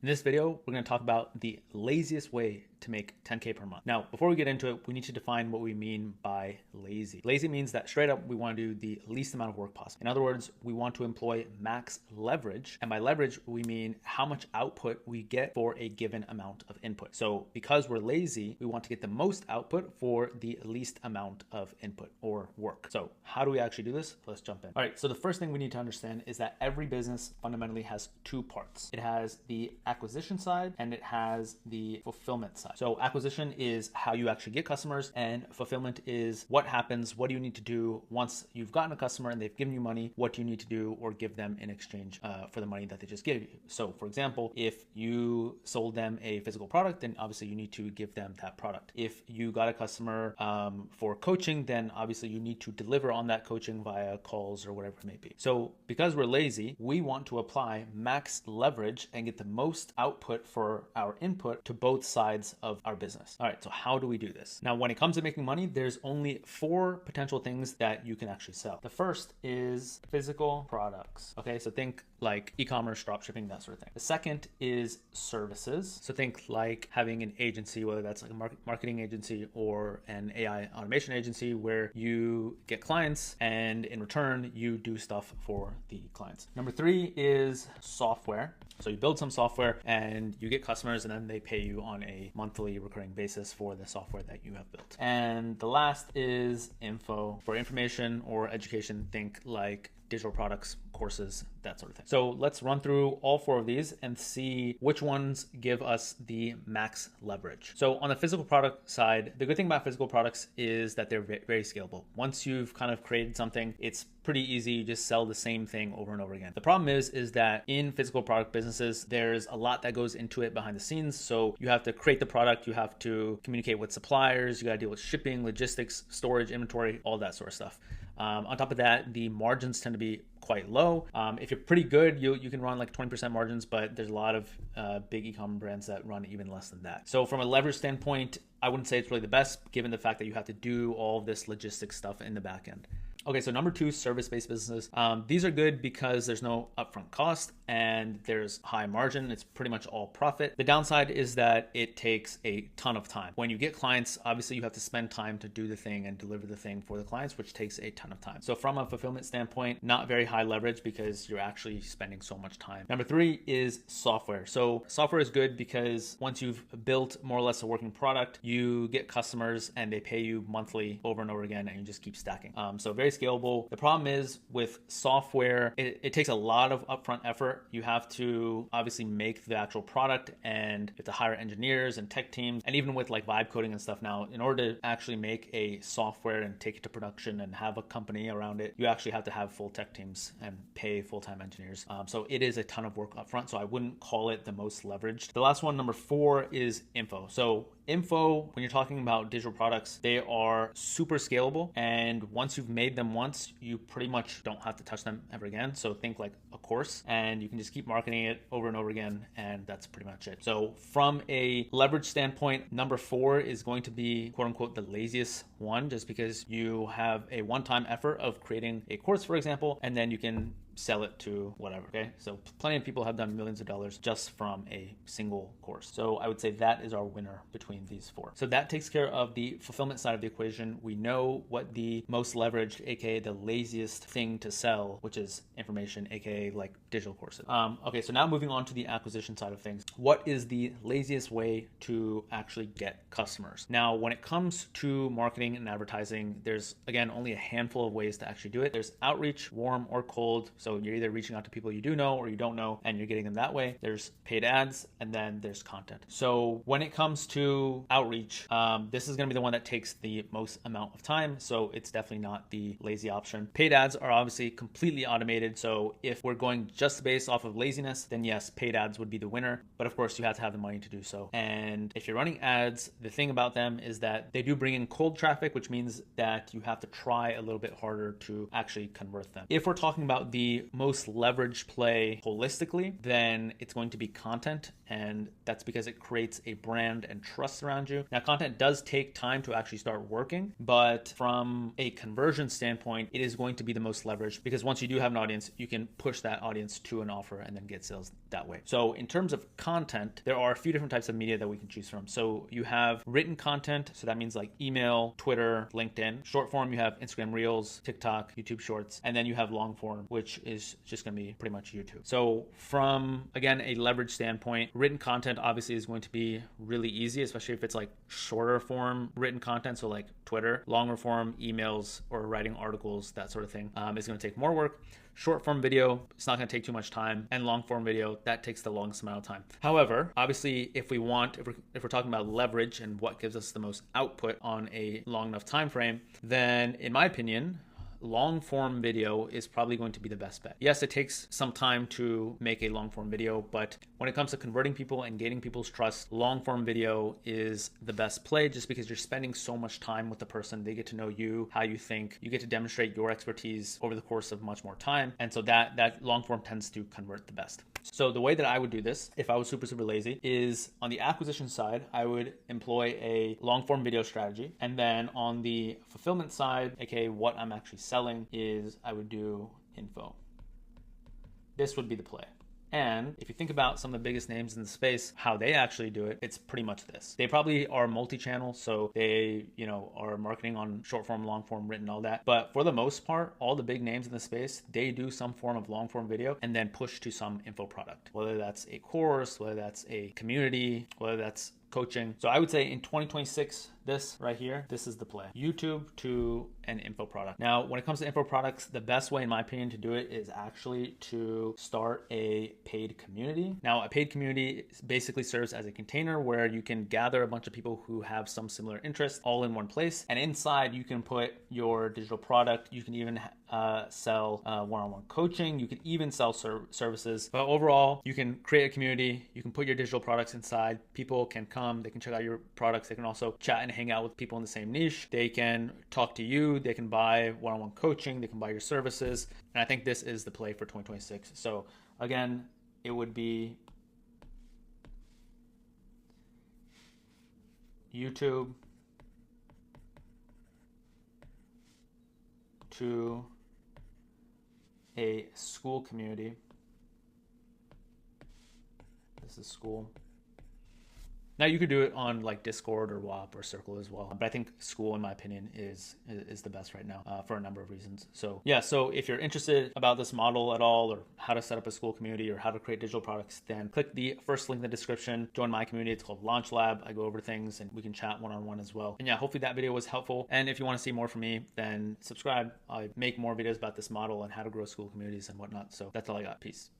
In this video, we're going to talk about the laziest way to make 10K per month. Now, before we get into it, we need to define what we mean by lazy. Lazy means that straight up we want to do the least amount of work possible. In other words, we want to employ max leverage. And by leverage, we mean how much output we get for a given amount of input. So because we're lazy, we want to get the most output for the least amount of input or work. So how do we actually do this? Let's jump in. All right, so the first thing we need to understand is that every business fundamentally has two parts. It has the acquisition side and it has the fulfillment side. So acquisition is how you actually get customers, and fulfillment is what happens, what do you need to do once you've gotten a customer and they've given you money, what do you need to do or give them in exchange for the money that they just gave you. So for example, if you sold them a physical product, then obviously you need to give them that product. If you got a customer for coaching, then obviously you need to deliver on that coaching via calls or whatever it may be. So because we're lazy, we want to apply max leverage and get the most output for our input to both sides of our business. All right, so how do we do this? Now, when it comes to making money, there's only 4 potential things that you can actually sell. The first is physical products. Okay, so think like e-commerce, drop shipping, that sort of thing. The second is services. So think like having an agency, whether that's like a marketing agency or an AI automation agency, where you get clients and in return, you do stuff for the clients. Number 3 is software. So you build some software and you get customers and then they pay you on a monthly recurring basis for the software that you have built. And the last is info. For information or education, think like digital products, courses, that sort of thing. So let's run through all 4 of these and see which ones give us the max leverage. So on the physical product side, the good thing about physical products is that they're very scalable. Once you've kind of created something, it's pretty easy. You just sell the same thing over and over again. The problem is that in physical product businesses, there's a lot that goes into it behind the scenes. So you have to create the product, you have to communicate with suppliers, you got to deal with shipping, logistics, storage, inventory, all that sort of stuff. On top of that, the margins tend to be quite low. If you're pretty good, you can run like 20% margins, but there's a lot of big e-commerce brands that run even less than that. So from a leverage standpoint, I wouldn't say it's really the best, given the fact that you have to do all of this logistics stuff in the back end. Okay, so number 2, service-based businesses. These are good because there's no upfront cost and there's high margin. It's pretty much all profit. The downside is that it takes a ton of time. When you get clients, obviously you have to spend time to do the thing and deliver the thing for the clients, which takes a ton of time. So from a fulfillment standpoint, not very high leverage because you're actually spending so much time. Number 3 is software. So software is good because once you've built more or less a working product, you get customers and they pay you monthly over and over again, and you just keep stacking. So very scalable. The problem is with software, it takes a lot of upfront effort. You have to obviously make the actual product and you have to hire engineers and tech teams. And even with like vibe coding and stuff now, in order to actually make a software and take it to production and have a company around it, you actually have to have full tech teams and pay full-time engineers. So it is a ton of work upfront. So I wouldn't call it the most leveraged. The last one, number 4, is info. So info, when you're talking about digital products, they are super scalable. And once you've made them once, you pretty much don't have to touch them ever again. So think like a course, and you can just keep marketing it over and over again. And that's pretty much it. So from a leverage standpoint, number 4 is going to be quote unquote the laziest one, just because you have a one-time effort of creating a course, for example, and then you can sell it to whatever. Okay, so plenty of people have done millions of dollars just from a single course. So I would say that is our winner between these 4. So that takes care of the fulfillment side of the equation. We know what the most leveraged, aka the laziest thing to sell, which is information, aka like digital courses. Okay, so now moving on to the acquisition side of things. What is the laziest way to actually get customers? Now, when it comes to marketing and advertising, there's again only a handful of ways to actually do it. There's outreach, warm or cold. So you're either reaching out to people you do know or you don't know, and you're getting them that way. There's paid ads, and then there's content. So when it comes to outreach, this is going to be the one that takes the most amount of time. So it's definitely not the lazy option. Paid ads are obviously completely automated. So if we're going just based off of laziness, then yes, paid ads would be the winner. But of course, you have to have the money to do so. And if you're running ads, the thing about them is that they do bring in cold traffic, which means that you have to try a little bit harder to actually convert them. If we're talking about the the most leveraged play holistically, then it's going to be content. And that's because it creates a brand and trust around you. Now, content does take time to actually start working, but from a conversion standpoint, it is going to be the most leveraged, because once you do have an audience, you can push that audience to an offer and then get sales that way. So in terms of content, there are a few different types of media that we can choose from. So you have written content. So that means like email, Twitter, LinkedIn. Short form, you have Instagram Reels, TikTok, YouTube Shorts, and then you have long form, which is just going to be pretty much YouTube. So from, again, a leverage standpoint, written content obviously is going to be really easy, especially if it's like shorter form written content. So like Twitter, longer form emails or writing articles, that sort of thing, is going to take more work. Short form video, it's not going to take too much time, and long form video, that takes the longest amount of time. However, obviously, if we're talking about leverage and what gives us the most output on a long enough time frame, then in my opinion, long form video is probably going to be the best bet. Yes, it takes some time to make a long form video, but when it comes to converting people and gaining people's trust, long form video is the best play, just because you're spending so much time with the person. They get to know you, how you think, you get to demonstrate your expertise over the course of much more time. And so that long form tends to convert the best. So the way that I would do this, if I was super lazy, is on the acquisition side, I would employ a long form video strategy. And then on the fulfillment side, aka what I'm actually selling, is I would do info. This would be the play. And if you think about some of the biggest names in the space, how they actually do it, it's pretty much this. They probably are multi-channel, so they, are marketing on short form, long form, written, all that. But for the most part, all the big names in the space, they do some form of long form video and then push to some info product, whether that's a course, whether that's a community, whether that's coaching. So I would say in 2026, this right here, this is the play. YouTube to an info product. Now, when it comes to info products, the best way, in my opinion, to do it is actually to start a paid community. Now, a paid community basically serves as a container where you can gather a bunch of people who have some similar interests all in one place. And inside, you can put your digital product. You can even sell one-on-one coaching. You can even sell services. But overall, you can create a community. You can put your digital products inside. People can come. They can check out your products. They can also chat and hang out with people in the same niche. They can talk to you. They can buy one-on-one coaching. They can buy your services. And I think this is the play for 2026. So again, it would be YouTube to a school community. This is school. Now you could do it on like Discord or WAP or Circle as well, but I think school, in my opinion, is the best right now for a number of reasons. So yeah, so if you're interested about this model at all, or how to set up a school community, or how to create digital products, then click the first link in the description. Join my community. It's called Launch Lab. I go over things and we can chat one-on-one as well. And yeah, hopefully that video was helpful. And if you want to see more from me, then subscribe. I make more videos about this model and how to grow school communities and whatnot. So that's all I got. Peace.